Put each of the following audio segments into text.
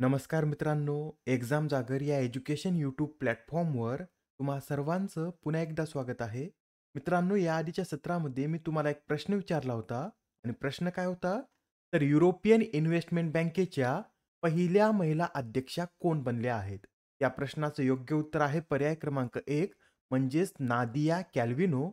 नमस्कार मित्रांनो, एक्झाम जागर या एज्युकेशन यूट्यूब प्लॅटफॉर्मवर तुम्हा सर्वांचं पुन्हा एकदा स्वागत आहे. मित्रांनो, या आधीच्या सत्रामध्ये मी तुम्हाला एक प्रश्न विचारला होता आणि प्रश्न काय होता? तर युरोपियन इन्व्हेस्टमेंट बँकेच्या पहिल्या महिला अध्यक्षा कोण बनल्या आहेत? या प्रश्नाचं योग्य उत्तर आहे पर्याय क्रमांक 1 म्हणजेच नादिया कॅल्विनो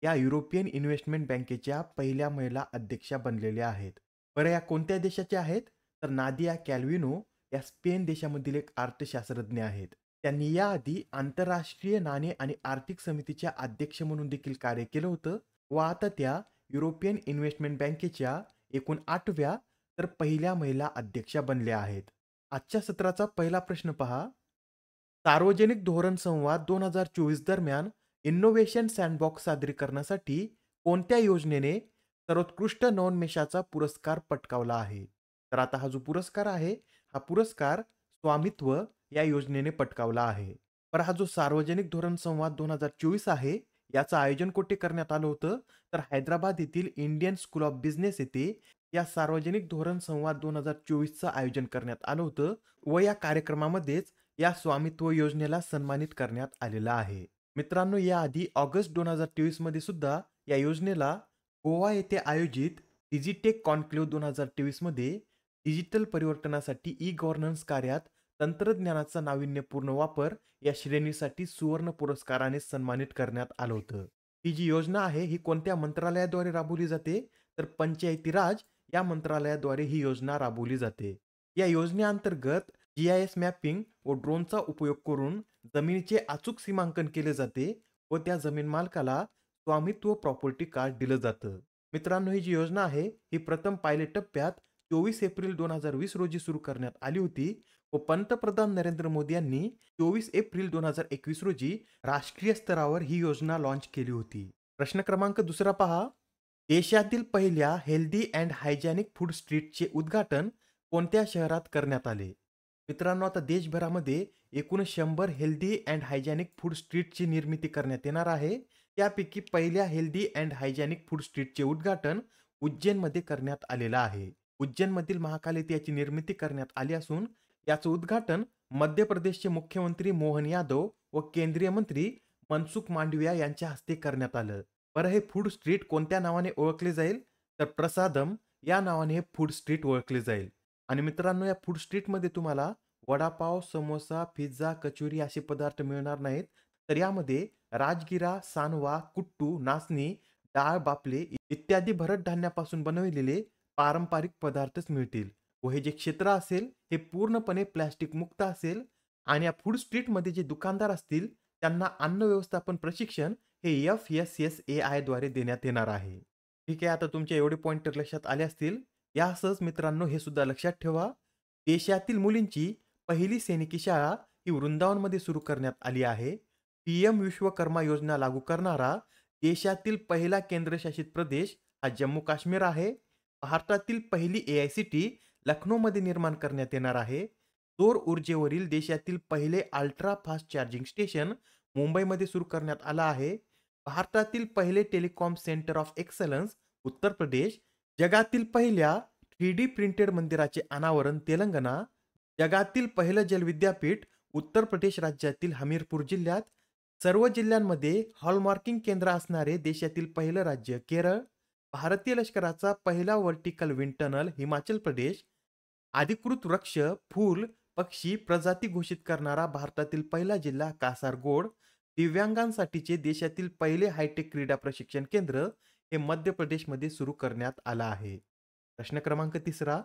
या युरोपियन इन्व्हेस्टमेंट बँकेच्या पहिल्या महिला अध्यक्षा बनलेल्या आहेत. बरं, या कोणत्या देशाच्या आहेत? तर नादिया कॅल्विनो या स्पेन देशामधील एक अर्थशास्त्रज्ञ आहेत. त्यांनी याआधी आंतरराष्ट्रीय नाणे आणि आर्थिक समितीच्या अध्यक्ष म्हणून देखील कार्य केलं होतं व आता त्या युरोपियन इन्व्हेस्टमेंट बँकेच्या एकूण 8व्या तर पहिल्या महिला अध्यक्षा बनल्या आहेत. आजच्या सत्राचा पहिला प्रश्न पहा. सार्वजनिक धोरण संवाद 2024 दरम्यान इनोव्हेशन सँडबॉक्स सादरीकरणासाठी कोणत्या योजनेने सर्वोत्कृष्ट नवोन्मेषाचा पुरस्कार पटकावला आहे? तर आता हा जो पुरस्कार आहे, हा पुरस्कार स्वामित्व या योजनेने पटकावला आहे. बरं, हा जो सार्वजनिक धोरण संवाद 2024 आहे, याचं आयोजन कुठे करण्यात आलं होतं? तर हैदराबाद येथील इंडियन स्कूल ऑफ बिझनेस येथे या सार्वजनिक धोरण संवाद 2024चं आयोजन करण्यात आलं होतं व या कार्यक्रमामध्येच या स्वामित्व योजनेला सन्मानित करण्यात आलेलं आहे. मित्रांनो, याआधी ऑगस्ट 2023 मध्ये सुद्धा या योजनेला गोवा येथे आयोजित डिजिटेक कॉन्क्लेव्ह 2023 मध्ये डिजिटल परिवर्तनासाठी ई गव्हर्नन्स कार्यात तंत्रज्ञानाचा नाविन्यपूर्ण वापर या श्रेणीसाठी सुवर्ण पुरस्काराने सन्मानित करण्यात आलं होतं. ही जी योजना आहे, ही कोणत्या मंत्रालयाद्वारे राबवली जाते? तर पंचायती राज या मंत्रालयाद्वारे ही योजना राबवली जाते. या योजनेअंतर्गत GIS मॅपिंग व ड्रोनचा उपयोग करून जमिनीचे अचूक सीमांकन केले जाते व त्या जमीन मालकाला स्वामित्व प्रॉपर्टी कार्ड दिलं जातं. मित्रांनो, ही जी योजना आहे, ही प्रथम पायलट टप्प्यात 24 एप्रिल 2020 रोजी सुरू करण्यात आली होती व पंतप्रधान नरेंद्र मोदी यांनी 24 एप्रिल 2021 रोजी राष्ट्रीय स्तरावर ही योजना लॉन्च केली होती. प्रश्न क्रमांक दुसरा पहा. देशातील पहिल्या हेल्दी अँड हायजेनिक फूड स्ट्रीटचे उद्घाटन कोणत्या शहरात करण्यात आले? मित्रांनो, आता देशभरामध्ये एकूण 100 हेल्दी अँड हायजेनिक फूड स्ट्रीटची निर्मिती करण्यात येणार आहे. त्यापैकी पहिल्या हेल्दी अँड हायजेनिक फूड स्ट्रीटचे उद्घाटन उज्जैनमध्ये करण्यात आलेलं आहे. उज्जैनमधील महाकाल येथे याची निर्मिती करण्यात आली असून याचं उद्घाटन मध्य प्रदेशचे मुख्यमंत्री मोहन यादव व केंद्रीय मंत्री मनसुख मांडविया यांच्या हस्ते करण्यात आलं. बरं, हे फूड स्ट्रीट कोणत्या नावाने ओळखले जाईल? तर प्रसादम या नावाने हे फूड स्ट्रीट ओळखले जाईल. आणि मित्रांनो, या फूड स्ट्रीटमध्ये तुम्हाला वडापाव, समोसा, पिझ्झा, कचोरी असे पदार्थ मिळणार नाहीत. तर यामध्ये राजगिरा, सांडवा, कुट्टू, नाचणी, डाळ, बाफले इत्यादी भरड धान्यापासून बनवलेले पारंपरिक पदार्थच मिळतील. व हे जे क्षेत्र असेल, हे पूर्णपणे प्लास्टिक मुक्त असेल आणि या फूड स्ट्रीटमध्ये जे दुकानदार असतील, त्यांना अन्न व्यवस्थापन प्रशिक्षण हे FSSAI द्वारे देण्यात येणार आहे. ठीक आहे, आता तुमचे एवढे पॉइंटर लक्षात आले असतील. यासहच मित्रांनो, हे सुद्धा लक्षात ठेवा, देशातील मुलींची पहिली सैनिकी शाळा ही वृंदावनमध्ये सुरू करण्यात आली आहे. PM विश्वकर्मा योजना लागू करणारा देशातील पहिला केंद्रशासित प्रदेश हा जम्मू काश्मीर आहे. भारतातील पहिली AICT लखनौमध्ये निर्माण करण्यात येणार आहे. सौर ऊर्जेवरील देशातील पहिले अल्ट्रा फास्ट चार्जिंग स्टेशन मुंबईमध्ये सुरू करण्यात आलं आहे. भारतातील पहिले telecom centre of excellence Uttar Pradesh. जगातील पहिल्या 3D प्रिंटेड मंदिराचे अनावरण तेलंगणा. जगातील पहिलं जलविद्यापीठ उत्तर प्रदेश राज्यातील हमीरपूर जिल्ह्यात. सर्व जिल्ह्यांमध्ये हॉलमार्किंग केंद्र असणारे देशातील पहिलं राज्य केरळ. भारतीय लष्कराचा पहिला vertical wind tunnel Himachal Pradesh. अधिकृत वृक्ष, फूल, पक्षी प्रजाती घोषित करणारा भारतातील पहिला जिल्हा कासारगोड. दिव्यांगांसाठीचे देशातील पहिले हायटेक क्रीडा प्रशिक्षण केंद्र हे मध्य प्रदेशमध्ये सुरू करण्यात आलं आहे. प्रश्न क्रमांक तिसरा.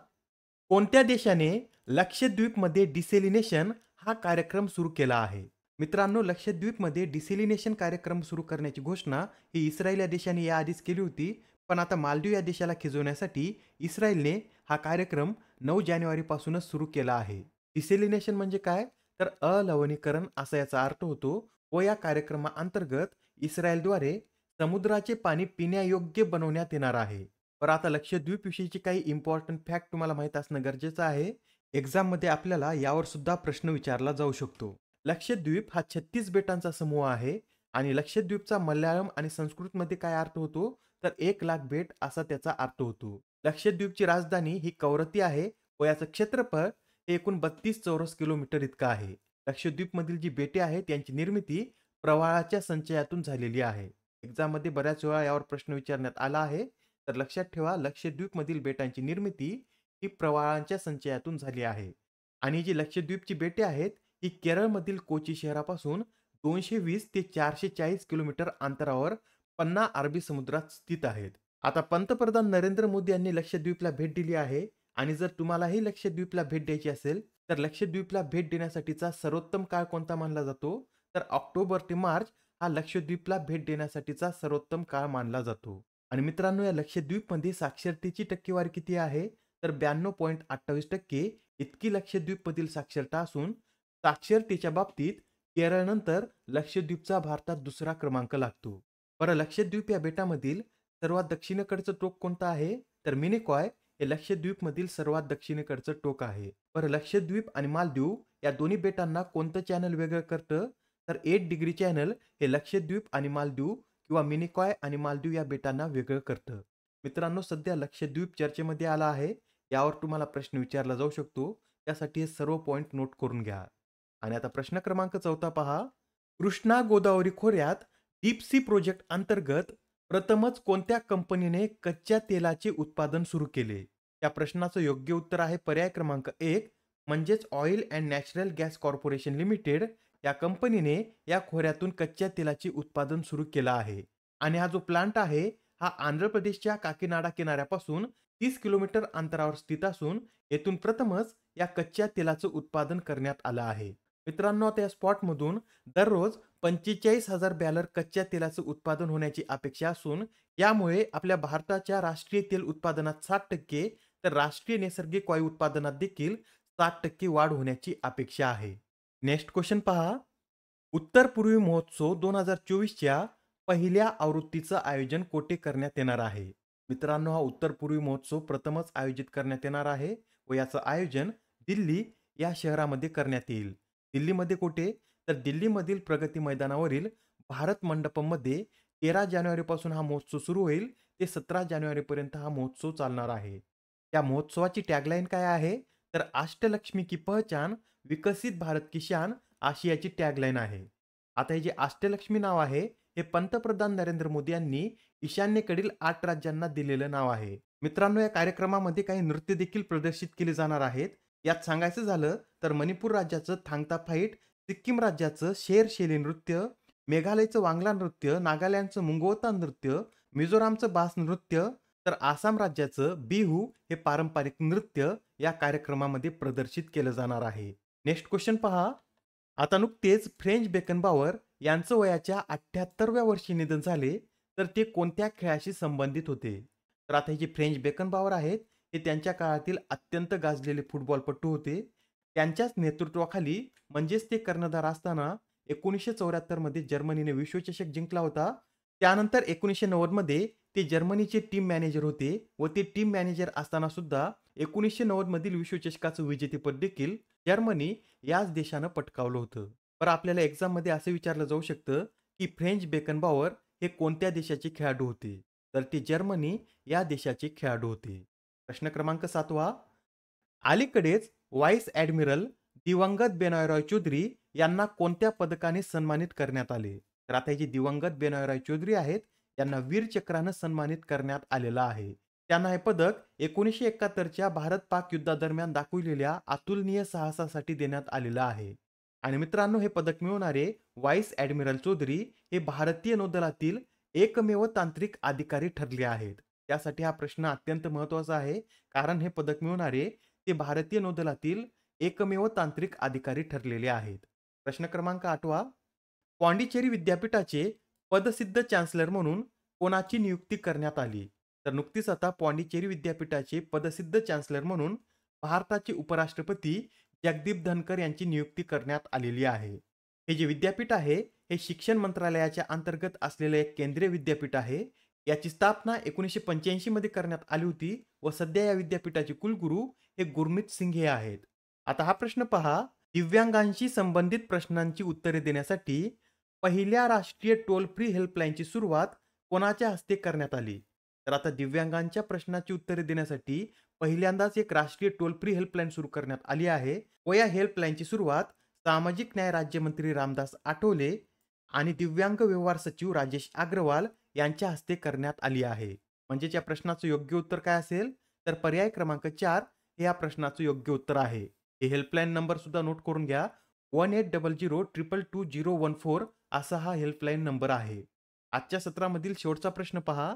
कोणत्या देशाने लक्षद्वीपमध्ये डिसेलिनेशन हा कार्यक्रम सुरू केला आहे? मित्रांनो, लक्षद्वीपमध्ये डिसेलिनेशन कार्यक्रम सुरू करण्याची घोषणा ही इस्रायल या देशाने याआधीच केली होती. पण आता मालदीव या देशाला खिजवण्यासाठी इस्रायलने हा कार्यक्रम 9 जानेवारीपासूनच सुरू केला आहे. डिसेलिनेशन म्हणजे काय? तर अलवणीकरण असा याचा अर्थ होतो व या कार्यक्रमाअंतर्गत इस्रायलद्वारे समुद्राचे पाणी पिण्यायोग्य बनवण्यात येणार आहे. तर आता लक्षद्वीप विषयीची काही इम्पॉर्टंट फॅक्ट तुम्हाला माहीत असणं गरजेचं आहे. एक्झाममध्ये आपल्याला यावर सुद्धा प्रश्न विचारला जाऊ शकतो. लक्षद्वीप हा 36 बेटांचा समूह आहे आणि लक्षद्वीपचा मल्याळम आणि संस्कृतमध्ये काय अर्थ होतो? तर 1,00,000 बेट असा त्याचा अर्थ होतो. लक्षद्वीपची राजधानी ही कवरत्ती आहे व याचं क्षेत्रफळ हे एकूण 32 चौरस किलोमीटर इतकं आहे. लक्षद्वीपमधील जी बेटे आहेत यांची निर्मिती प्रवाळाच्या संचयातून झालेली आहे. एक्झाममध्ये बऱ्याच वेळा यावर प्रश्न विचारण्यात आला आहे. तर लक्षात ठेवा, लक्षद्वीपमधील बेटांची निर्मिती ही प्रवाळांच्या संचयातून झाली आहे. आणि जी लक्षद्वीपची बेटे आहेत ही केरळमधील कोची शहरापासून 220 ते 440 किलोमीटर अंतरावर पन्ना अरबी समुद्रात स्थित आहेत. आता पंतप्रधान नरेंद्र मोदी यांनी लक्षद्वीपला भेट दिली आहे आणि जर तुम्हालाही लक्षद्वीपला भेट द्यायची असेल, तर लक्षद्वीपला भेट देण्यासाठीचा सर्वोत्तम काळ कोणता मानला जातो? तर ऑक्टोबर ते मार्च हा लक्षद्वीपला भेट देण्यासाठीचा सर्वोत्तम काळ मानला जातो. आणि मित्रांनो, या लक्षद्वीपमध्ये साक्षरतेची टक्केवारी किती आहे? तर 92.28% इतकी लक्षद्वीपमधील साक्षरता असून साक्षरतेच्या बाबतीत केरळनंतर लक्षद्वीपचा भारतात दुसरा क्रमांक लागतो. बरं, लक्षद्वीप या बेटामधील सर्वात दक्षिणेकडचं टोक कोणतं आहे? तर मिनिकॉय हे लक्षद्वीपमधील सर्वात दक्षिणेकडचं टोक आहे. बरं, लक्षद्वीप आणि मालदीव या दोन्ही बेटांना कोणतं चॅनल वेगळं करतं? तर 8 डिग्री चॅनल हे लक्षद्वीप आणि मालदीव किंवा मिनिकॉय आणि मालदीव या बेटांना वेगळं करतं. मित्रांनो, सध्या लक्षद्वीप चर्चेमध्ये आला आहे. यावर तुम्हाला प्रश्न विचारला जाऊ शकतो. त्यासाठी हे सर्व पॉइंट नोट करून घ्या. आणि आता प्रश्न क्रमांक 14 पहा. कृष्णा गोदावरी खोऱ्यात डीप सी प्रोजेक्ट अंतर्गत प्रथमच कोणत्या कंपनीने कच्च्या तेलाचे उत्पादन सुरू केले? या प्रश्नाचं योग्य उत्तर आहे पर्याय क्रमांक 1 म्हणजेच oil and natural gas corporation limited या कंपनीने या खोऱ्यातून कच्च्या तेलाचे उत्पादन सुरू केलं आहे. आणि हा जो प्लांट आहे हा आंध्र प्रदेशच्या काकीनाडा किनाऱ्यापासून 30 किलोमीटर अंतरावर स्थित असून येथून प्रथमच या कच्च्या तेलाचं उत्पादन करण्यात आलं आहे. मित्रांनो, आता या स्पॉटमधून दररोज 45,000 बॅलर कच्च्या तेलाचं उत्पादन होण्याची अपेक्षा असून यामुळे आपल्या भारताच्या राष्ट्रीय तेल उत्पादनात 60% तर राष्ट्रीय नैसर्गिक वायू उत्पादनात देखील 7% वाढ होण्याची अपेक्षा आहे. नेक्स्ट क्वेश्चन पहा. उत्तर पूर्वी महोत्सव 2024च्या पहिल्या आवृत्तीचं आयोजन कोठे करण्यात येणार आहे? मित्रांनो, हा उत्तर पूर्वी महोत्सव प्रथमच आयोजित करण्यात येणार आहे व याचं आयोजन दिल्ली या शहरामध्ये करण्यात येईल. दिल्लीमध्ये कुठे? तर दिल्लीमधील प्रगती मैदानावरील भारत मंडपममध्ये 13 जानेवारीपासून हा महोत्सव सुरू होईल ते 17 जानेवारीपर्यंत हा महोत्सव चालणार आहे. या महोत्सवाची टॅगलाईन काय आहे? तर अष्टलक्ष्मी की पहचान, विकसित भारत की शान अशी याची टॅगलाईन आहे. आता हे जे अष्टलक्ष्मी नाव आहे हे पंतप्रधान नरेंद्र मोदी यांनी ईशान्येकडील 8 राज्यांना दिलेलं नाव आहे. मित्रांनो, या कार्यक्रमामध्ये काही नृत्य देखील प्रदर्शित केले जाणार आहेत. यात सांगायचं झालं तर मणिपूर राज्याचं थांगता फाईट, सिक्कीम राज्याचं शेर शेली नृत्य, मेघालयचं वांगला नृत्य, नागालँडचं मुंगवता नृत्य, मिझोरामचं बास नृत्य, तर आसाम राज्याचं बिहू हे पारंपरिक नृत्य या कार्यक्रमामध्ये प्रदर्शित केलं जाणार आहे. नेक्स्ट क्वेश्चन पहा. आता नुकतेच फ्रेंच बेकनबावर यांचं वयाच्या 78व्या वर्षी निधन झाले, तर ते कोणत्या खेळाशी संबंधित होते? तर आता हे जे फ्रेंच बेकनबावर आहेत हे त्यांच्या काळातील अत्यंत गाजलेले फुटबॉलपटू होते. त्यांच्याच नेतृत्वाखाली म्हणजेच ते कर्णधार असताना 1974 मध्ये जर्मनीने विश्वचषक जिंकला होता. त्यानंतर 1990 मध्ये ते जर्मनीचे टीम मॅनेजर होते व ते टीम मॅनेजर असताना सुद्धा 1990 मधील विश्वचषकाचं विजेतेपद देखील जर्मनी याच देशानं पटकावलं होतं. बरं, आपल्याला एक्झाममध्ये असं विचारलं जाऊ शकतं की फ्रेंच बेकनबावर हे कोणत्या देशाचे खेळाडू होते? तर ते जर्मनी या देशाचे खेळाडू होते. प्रश्न क्रमांक 7 अलीकडेच व्हाईस ॲडमिरल दिवंगत बेनॉय चौधरी यांना कोणत्या पदकाने सन्मानित करण्यात आले? तर आता हे जे दिवंगत बेनॉय चौधरी आहेत यांना वीर चक्रानं सन्मानित करण्यात आलेलं आहे. त्यांना हे पदक 1971च्या भारत-पाक युद्धादरम्यान दाखविलेल्या अतुलनीय साहसासाठी देण्यात आलेलं आहे. आणि मित्रांनो, हे पदक मिळवणारे व्हाईस ॲडमिरल चौधरी हे भारतीय नौदलातील एकमेव तांत्रिक अधिकारी ठरले आहेत. त्यासाठी हा प्रश्न अत्यंत महत्त्वाचा आहे. कारण हे पदक मिळवणारे ते भारतीय नौदलातील एकमेव तांत्रिक अधिकारी ठरलेले आहेत. प्रश्न क्रमांक 8 पॉंडिचेरी विद्यापीठाचे पदसिद्ध चान्सलर म्हणून कोणाची नियुक्ती करण्यात आली? तर नुकतीच आता पॉंडिचेरी विद्यापीठाचे पदसिद्ध चान्सलर म्हणून भारताचे उपराष्ट्रपती जगदीप धनकर यांची नियुक्ती करण्यात आलेली आहे. हे जे विद्यापीठ आहे हे शिक्षण मंत्रालयाच्या अंतर्गत असलेले एक केंद्रीय विद्यापीठ आहे. याची स्थापना 1985 मध्ये करण्यात आली होती व सध्या या विद्यापीठाचे कुलगुरू हे गुरमीत सिंग हे आहेत. आता हा प्रश्न पहा. दिव्यांगांशी संबंधित प्रश्नांची उत्तरे देण्यासाठी पहिल्या राष्ट्रीय टोल फ्री हेल्पलाईनची सुरुवात कोणाच्या हस्ते करण्यात आली? तर आता दिव्यांगांच्या प्रश्नाची उत्तरे देण्यासाठी पहिल्यांदाच एक राष्ट्रीय टोल फ्री हेल्पलाईन सुरू करण्यात आली आहे व या हेल्पलाईनची सुरुवात सामाजिक न्याय राज्यमंत्री रामदास आठवले आणि दिव्यांग व्यवहार सचिव राजेश अग्रवाल यांच्या हस्ते करण्यात आली आहे. म्हणजे या प्रश्नाचं योग्य उत्तर काय असेल? तर पर्याय क्रमांक 4 हे या प्रश्नाचं योग्य उत्तर आहे. हे हेल्पलाईन नंबर सुद्धा नोट करून घ्या. 1800 असा हा हेल्पलाईन नंबर आहे. आजच्या सत्रामधील शेवटचा प्रश्न पहा.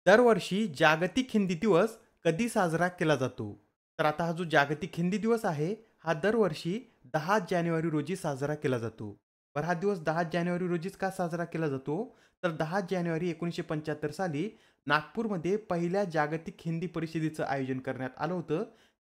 दरवर्षी जागतिक हिंदी दिवस कधी साजरा केला जातो? तर आता हा जो जागतिक हिंदी दिवस आहे, हा दरवर्षी 10 जानेवारी रोजी साजरा केला जातो. बरं हा दिवस 10 जानेवारी रोजीच का साजरा केला जातो? तर 10 जानेवारी 1975 साली नागपूरमध्ये पहिल्या जागतिक हिंदी परिषदेचं आयोजन करण्यात आलं होतं.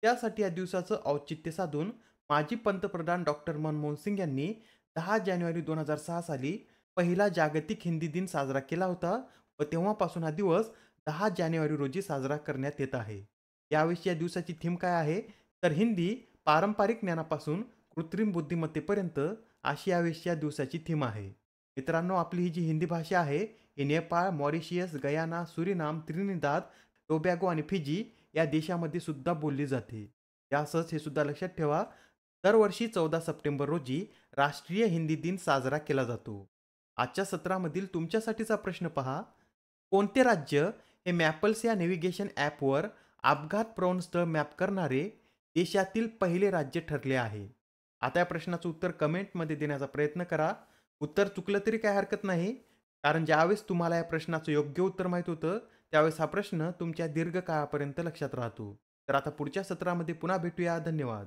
त्यासाठी या दिवसाचं औचित्य साधून माजी पंतप्रधान डॉक्टर मनमोहन सिंग यांनी 10 जानेवारी 2006 साली पहिला जागतिक हिंदी दिन साजरा केला होता व तेव्हापासून हा दिवस 10 जानेवारी रोजी साजरा करण्यात येत आहे. यावेळी या दिवसाची थीम काय आहे? तर हिंदी पारंपरिक ज्ञानापासून कृत्रिम बुद्धिमत्तेपर्यंत अशी यावेळी या दिवसाची थीम आहे. मित्रांनो, आपली ही जी हिंदी भाषा आहे, ही Nepal, Mauritius, Guyana, Suriname, Trinidad, Tobago आणि फिजी या देशामध्ये सुद्धा बोलली जाते. यासच हे सुद्धा लक्षात ठेवा, दरवर्षी 14 सप्टेंबर रोजी राष्ट्रीय हिंदी दिन साजरा केला जातो. आजच्या सत्रामधील तुमच्यासाठीचा प्रश्न पहा. कोणते राज्य हे मॅपल्स या नेव्हिगेशन ॲपवर अपघात प्रवण स्थळ मॅप करणारे देशातील पहिले राज्य ठरले आहे? आता या प्रश्नाचं उत्तर कमेंटमध्ये देण्याचा प्रयत्न करा. उत्तर चुकलं तरी काही हरकत नाही, कारण ज्यावेळेस तुम्हाला या प्रश्नाचं योग्य उत्तर माहीत होतं, त्यावेळेस हा प्रश्न तुमच्या दीर्घकाळापर्यंत लक्षात राहतो. तर आता पुढच्या सत्रामध्ये पुन्हा भेटूया. धन्यवाद.